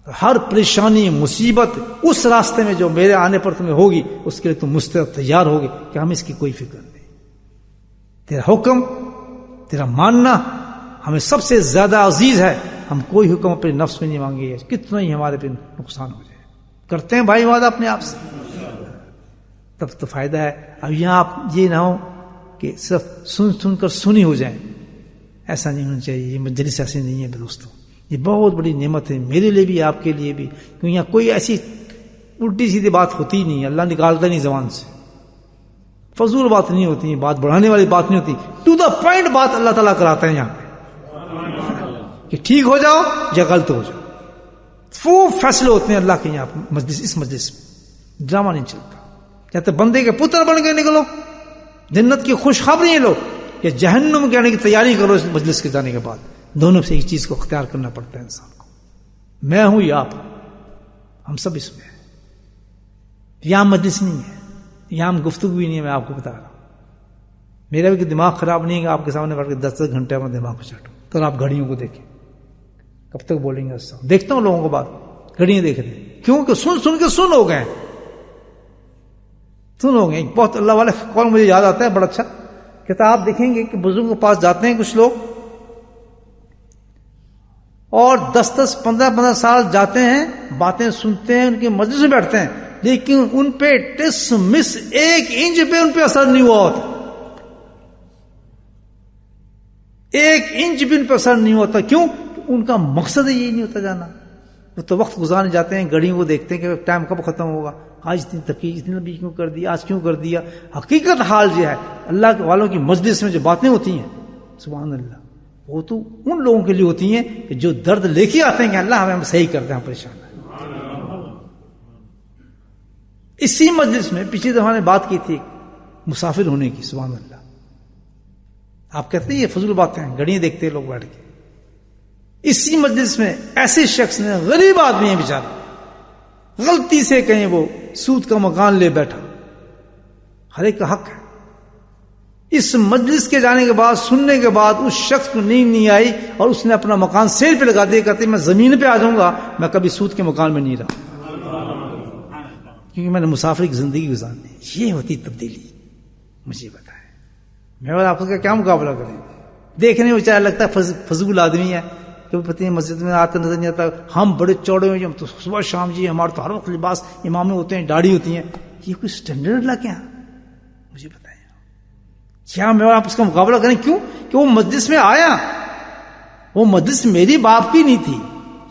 ہر پریشانی مصیبت اس راستے میں جو میرے آنے پر تمہیں ہوگی اس کے لیے تم مستعد تیار ہوگے کہ ہمیں اس کی کوئی فکر نہیں. تیرا حکم, تیرا ماننا ہمیں سب سے زیادہ عزیز ہے. ہم کوئی حکم اپنے نفس میں نہیں مانگے, کتنا ہی ہمارے پہ نقصان ہو جائے. کرتے ہیں بھائی وعدہ اپنے آپ سے, تب تو فائدہ ہے. اب یہاں آپ یہ نہ ہو کہ صرف سن کر سنی ہو جائیں, ایسا نہیں ہونا چاہیے. یہ مجلس ایسے نہیں ہے دوستوں, یہ بہت بڑی نعمت ہے میرے لیے بھی آپ کے لیے بھی, کیونکہ یہاں کوئی ایسی الٹی سیدھی بات ہوتی نہیں, اللہ نکالتا نہیں زبان سے, فضول بات نہیں ہوتی, بات بڑھانے والی بات نہیں ہوتی, ٹو دا پوائنٹ بات اللہ تعالیٰ کراتا ہے یہاں پہ کہ ٹھیک ہو جاؤ یا غلط ہو جاؤ. وہ فیصلے ہوتے ہیں اللہ کے یہاں مجلس, اس مجلس میں ڈرامہ نہیں چلتا. چاہتے بندے کے پتر بن کے نکلو, جنت کی خوشخبری لو یا جہنم کے آنے کی تیاری کرو اس مجلس کے جانے کے بعد. دونوں سے ایک چیز کو اختیار کرنا پڑتا ہے انسان کو. میں ہوں یا آپ, ہم سب اس میں ہیں. یہاں مجلس نہیں ہے, یہاں گفتگو بھی نہیں ہے. میں آپ کو بتا رہا ہوں, میرا بھی دماغ خراب نہیں ہے کہ آپ کے سامنے بیٹھ کے 10 گھنٹے میں دماغ کو چاٹوں. تو آپ گھڑیوں کو دیکھیں, کب تک بولیں گے. دیکھتا ہوں لوگوں کو بات, گھڑیاں دیکھ رہے ہیں, کیوں کہ سن کے سن ہو گئے. سن ہو گئے. بہت اللہ والے قول مجھے یاد آتا ہے بڑا اچھا, کہتا آپ دیکھیں گے کہ بزرگوں کے پاس جاتے ہیں کچھ لوگ اور 10 15 سال جاتے ہیں, باتیں سنتے ہیں, ان کے مجلس میں بیٹھتے ہیں, لیکن ان پہ ٹس مس 1 انچ پہ ان پہ اثر نہیں ہوا ہوتا. 1 انچ بھی ان پہ اثر نہیں ہوتا. کیوں؟ ان کا مقصد یہی نہیں ہوتا جانا. وہ تو وقت گزارنے جاتے ہیں, گھڑیوں کو دیکھتے ہیں کہ ٹائم کب ختم ہوگا, آج اتنی تقریر اتنی لمبی کیوں کر دی, آج کیوں کر دیا. حقیقت حال یہ ہے اللہ کے والوں کی مجلس میں جو باتیں ہوتی ہیں سبحان اللہ, وہ تو ان لوگوں کے لیے ہوتی ہیں کہ جو درد لے کے آتے ہیں کہ اللہ ہمیں صحیح کرتے ہیں, ہم پریشان ہیں. اسی مجلس میں پچھلی دفعہ نے بات کی تھی مسافر ہونے کی. سبحان اللہ, آپ کہتے ہیں یہ فضول باتیں ہیں, گھڑیاں دیکھتے ہیں لوگ بیٹھ کے. اسی مجلس میں ایسے شخص نے, غریب آدمی ہے بیچارہ, غلطی سے کہیں وہ سود کا مکان لے بیٹھا, ہر ایک کا حق ہے. اس مجلس کے جانے کے بعد, سننے کے بعد اس شخص کو نیند نہیں آئی اور اس نے اپنا مکان سیل پہ لگا دیا. کہتے میں زمین پہ آ جاؤں گا, میں کبھی سود کے مکان میں نہیں رہا, کیونکہ میں نے مسافر کی زندگی گزارنی. یہ ہوتی تبدیلی. مجھے بتائیں میں اور آپ کا کیا مقابلہ کریں. دیکھنے میں چاہے لگتا ہے فضول آدمی ہے, کہ پتہ نہیں مسجد میں آتا نظر نہیں آتا. ہم بڑے چوڑے ہوئے, ہم تو صبح شام جی, ہمارے تو ہر وقت لباس امامے ہوتے ہیں, داڑھی ہوتی ہیں. یہ کوئی اسٹینڈرڈ اللہ کیا؟ مجھے بتائیں کیا میں اور آپ اس کا مقابلہ کریں؟ کیوں کہ وہ مجلس میں آیا, وہ مجلس میری باپ کی نہیں تھی,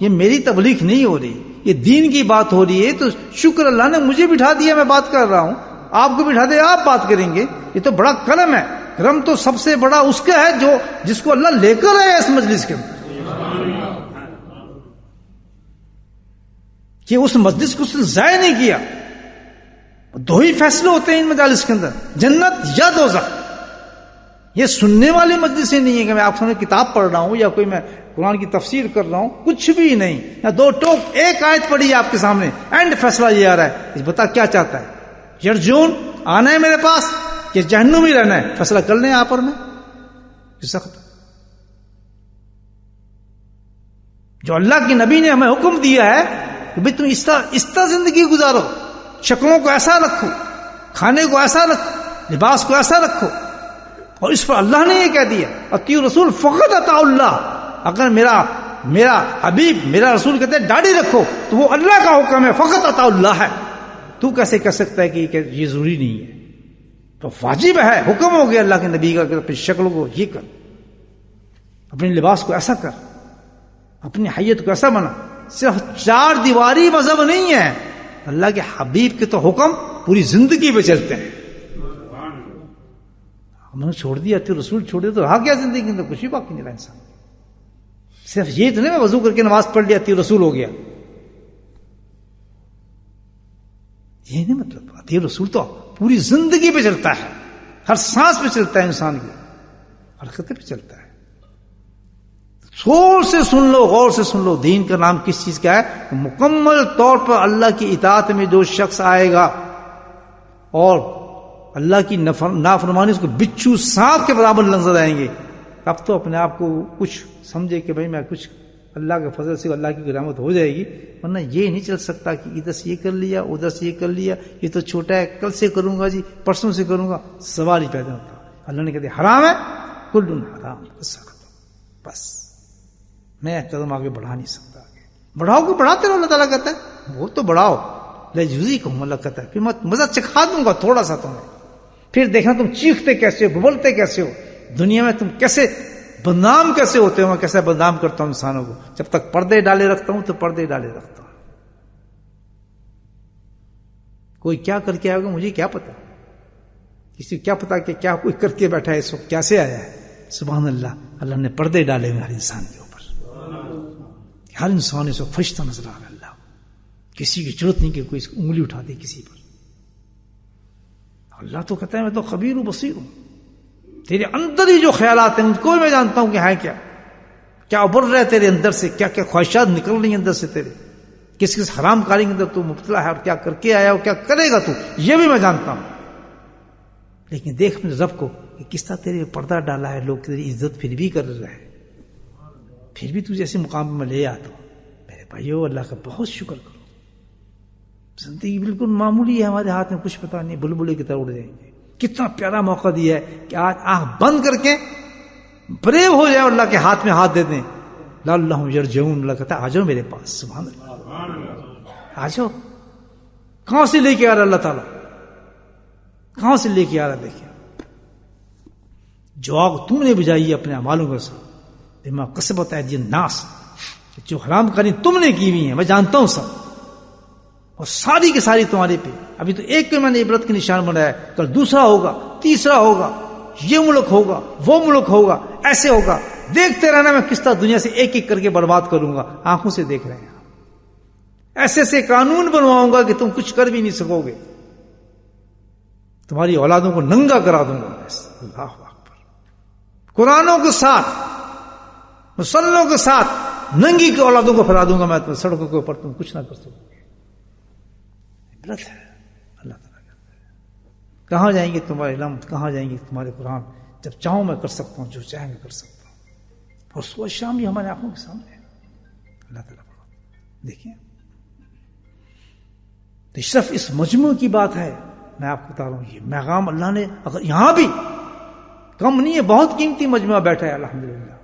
یہ میری تبلیغ نہیں ہو رہی, یہ دین کی بات ہو رہی ہے. تو شکر اللہ نے مجھے بٹھا دیا, میں بات کر رہا ہوں, آپ کو بٹھا دے آپ بات کریں گے. یہ تو بڑا کرم ہے. کرم تو سب سے بڑا اس کا ہے جو جس کو اللہ لے کر آیا اس مجلس کے اندر, کہ اس مجلس کو اس نے ضائع نہیں کیا. 2 ہی فیصلے ہوتے ہیں ان مجالس کے اندر, جنت یا دوزخ. یہ سننے والی مجلس ہی نہیں ہے کہ میں آپ سامنے کتاب پڑھ رہا ہوں یا کوئی میں قرآن کی تفسیر کر رہا ہوں, کچھ بھی نہیں. یا 2 ٹوک, ایک آیت پڑھی ہے آپ کے سامنے, اینڈ فیصلہ یہ آ رہا ہے, بتا کیا چاہتا ہے, یرجون آنا ہے میرے پاس کہ جہنم ہی رہنا ہے, فیصلہ کر لیں آپ اور میں. سخت جو اللہ کے نبی نے ہمیں حکم دیا ہے کہ بھئی تم اس طرح زندگی گزارو, شکلوں کو ایسا رکھو, کھانے کو ایسا رکھو, لباس کو ایسا رکھو, اور اس پر اللہ نے یہ کہہ دیا اطیعوا رسول فقط اطاع اللہ. اگر میرا حبیب میرا رسول کہتے ہیں داڑھی رکھو تو وہ اللہ کا حکم ہے, فقط اطاع اللہ ہے. تو کیسے کہہ سکتا ہے کہ یہ ضروری نہیں ہے؟ تو واجب ہے, حکم ہو گیا اللہ کے نبی کا کہ اپنی شکل کو یہ کر, اپنے لباس کو ایسا کر, اپنی حیت کو ایسا بنا. صرف 4 دیواری مذہب نہیں ہے, اللہ کے حبیب کے تو حکم پوری زندگی پہ چلتے ہیں. ہم نے چھوڑ دیا تو رسول چھوڑ دیا تو رہا کیا زندگی کے اندر؟ کچھ بھی باقی نہیں رہا انسان. صرف یہ تو نہیں میں وضو کر کے نماز پڑھ لیا تو رسول ہو گیا, یہ نہیں مطلب. یہ رسول تو پوری زندگی پہ چلتا ہے, ہر سانس پہ چلتا ہے, انسان کی حرکت پہ چلتا ہے. غور سے سن لو, غور سے سن لو, دین کا نام کس چیز کا ہے؟ مکمل طور پر اللہ کی اطاعت میں جو شخص آئے گا اور اللہ کی نافرمانی اس کو بچھو سانپ کے برابر نظر آئیں گے, اب تو اپنے آپ کو کچھ سمجھے کہ بھائی میں کچھ اللہ کے فضل سے اللہ کی کرامت ہو جائے گی. ورنہ یہ نہیں چل سکتا کہ ادھر سے یہ کر لیا, ادھر سے یہ کر لیا, یہ تو چھوٹا ہے, کل سے کروں گا جی, پرسوں سے کروں گا. سوال ہی پیدا ہوتا. اللہ نے کہتے حرام ہے, کل حرام, بس میں قدم آگے بڑھا نہیں سکتا. آگے بڑھاؤ کو بڑھاتے رہو, اللہ تعالیٰ کہتا ہے وہ تو بڑھاؤ. لجوزی کو اللہ کہتا ہے پھر میں مزہ چکھا دوں گا تھوڑا سا تمہیں, پھر دیکھنا تم چیختے کیسے ہو, بولتے کیسے ہو, دنیا میں تم کیسے بدنام کیسے ہوتے ہو. میں کیسے بدنام کرتا ہوں انسانوں کو. جب تک پردے ڈالے رکھتا ہوں تو پردے ڈالے رکھتا ہوں. کوئی کیا کر کے آئے گا مجھے کیا پتا, کسی کو کیا پتا کہ کیا کوئی کر کے بیٹھا ہے اس وقت, کیسے آیا ہے. سبحان اللہ, اللہ نے پردے ڈالے ہوئے ہر انسان کے اوپر. ہر انسان اس وقت فرشتہ نظر آ رہا ہے. اللہ کسی کی ضرورت نہیں کہ کوئی انگلی اٹھا دے کسی پر. اللہ تو کہتا ہے میں تو خبیر ہوں, بصیر ہوں. تیرے اندر ہی جو خیالات ہیں ان کو میں جانتا ہوں کہ ہے کیا ابھر رہا ہے تیرے اندر سے, کیا کیا خواہشات نکل رہی ہیں اندر سے تیرے, کس حرام کاری کے اندر تو مبتلا ہے اور کیا کر کے آیا ہو, کیا کرے گا تو, یہ بھی میں جانتا ہوں. لیکن دیکھ اپنے رب کو کہ کس طرح تیرے پردہ ڈالا ہے, لوگ تیری عزت پھر بھی کر رہے ہیں, پھر بھی تجھے ایسے مقام پہ میں لے آتا ہوں. میرے بھائیو اللہ کا بہت شکر کرو. زندگی بالکل معمولی ہے, ہمارے ہاتھ میں کچھ پتا نہیں, بلبلے کی طرح اڑ جائیں گے. کتنا پیارا موقع دیا ہے کہ آج آنکھ بند کر کے بریو ہو جائے اور اللہ کے ہاتھ میں ہاتھ دے دیں. لعلہم یرجعون, اللہ کہتا ہے آ جاؤ میرے پاس. سبحان اللہ, آ جاؤ. کہاں سے لے کے آ رہا اللہ تعالیٰ, کہاں سے لے کے آ رہا. دیکھیں جو آگ تم نے بجائی ہے اپنے اعمالوں کے ساتھ, بما کسبت ایدی الناس, جو حرام کاری تم نے کی ہوئی ہیں میں جانتا ہوں سب, اور ساری کی ساری تمہارے پہ. ابھی تو ایک پہ میں نے عبرت کے نشان بنایا ہے, کل دوسرا ہوگا, تیسرا ہوگا, یہ ملک ہوگا, وہ ملک ہوگا, ایسے ہوگا. دیکھتے رہنا میں کس طرح دنیا سے ایک ایک کر کے برباد کروں گا. آنکھوں سے دیکھ رہے ہیں. ایسے ایسے قانون بنواؤں گا کہ تم کچھ کر بھی نہیں سکو گے. تمہاری اولادوں کو ننگا کرا دوں گا. اللہ اکبر. قرآنوں کے ساتھ, مسلمانوں کے ساتھ ننگی کی اولادوں کو پھیلا دوں گا میں سڑکوں کے اوپر, تم کچھ نہ کر سکو گے. عبرت ہے. اللہ تعالیٰ کہتا ہے کہاں جائیں گے تمہارے علم, کہاں جائیں گے تمہارے قرآن, جب چاہوں میں کر سکتا ہوں, جو چاہیں میں کر سکتا ہوں. اور صبح شام بھی ہمارے آنکھوں کے سامنے ہے. اللہ تعالیٰ دیکھیں تو صرف اس مجموع کی بات ہے. میں آپ کو بتا رہا ہوں یہ پیغام اللہ نے, اگر یہاں بھی کم نہیں ہے, بہت قیمتی مجموعہ بیٹھا ہے الحمدللہ.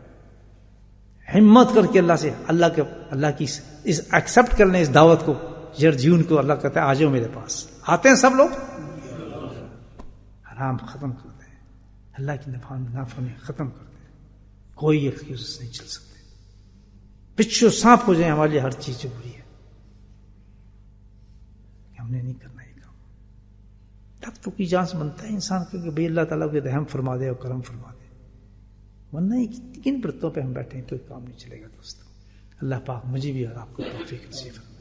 ہمت کر کے اللہ سے, اللہ کی اس ایکسپٹ کرنے اس دعوت کو, یرجعون کو. اللہ کہتا ہے آ جاؤ میرے پاس. آتے ہیں سب لوگ. حرام ختم کر دیں, اللہ کی نافرمانی ختم کر دیں. کوئی ایکسکیوز نہیں چل سکتے. پچھو سانپ ہو جائیں ہمارے لیے ہر چیز جو بری ہے. ہم نے نہیں کرنا یہ کام. تب تو کوئی چانس بنتا ہے انسان کو کہ بھئی اللہ تعالیٰ کو رحم فرما دے اور کرم فرما دے. ورنہ کن برتوں پہ ہم بیٹھے ہیں کوئی کام نہیں چلے گا دوستوں. اللہ پاک مجھے بھی اور آپ کو توفیق نصیب فرمائے.